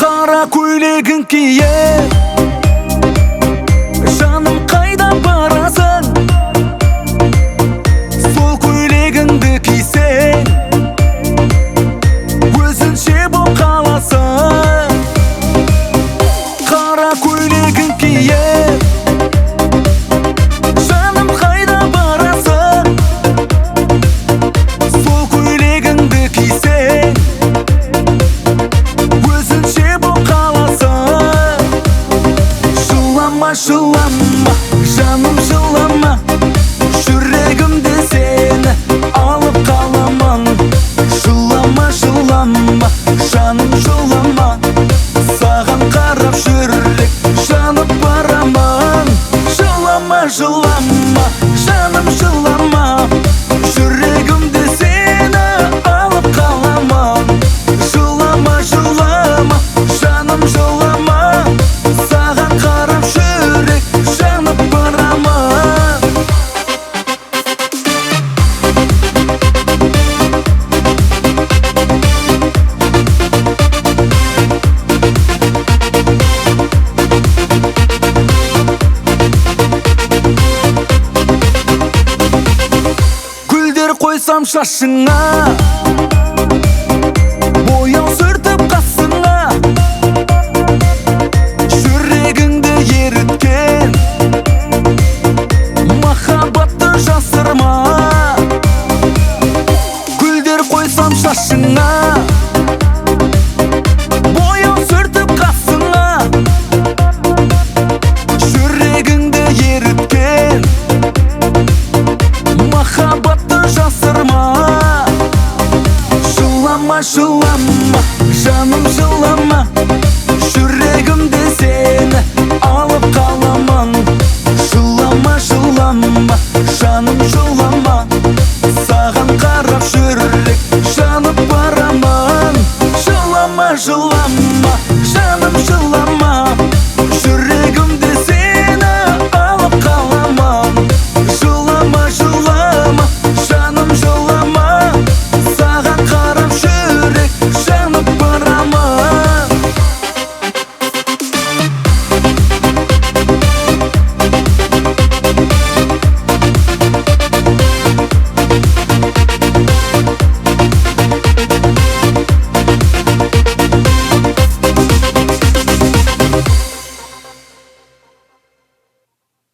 Қара көйлегін киіп, жаным қайда барасың? Сол көйлегіңді кисең, өзінше боп қаласың. Қара көйлегін киіп, жаным қайда барасың? Сол көйлегіңді кисең, өзінше боп қаласың. Жылама, жылама, жаным жылама, жүрегімде сені алып қаламын. Жылама, жылама, жаным жылама, саған қарап жүрек жанып барамын. Жылама, жылама, жаным жылама, жүрегімде сені алып қаламын. Жылама, жылама, жаным жылама, саған қарап жүрек жанып барамын. Гүлдер қойсам шашыңа, бояу сүртіп қасыңа, жүрегіңді еріткен махаббатты жасырма. Гүлдер қойсам шашыңа, бояу сүртіп қасыңа, жүрегіңді еріткен махаббатты жасырма. Жылама, жылама, жаным жылама, жүрегімде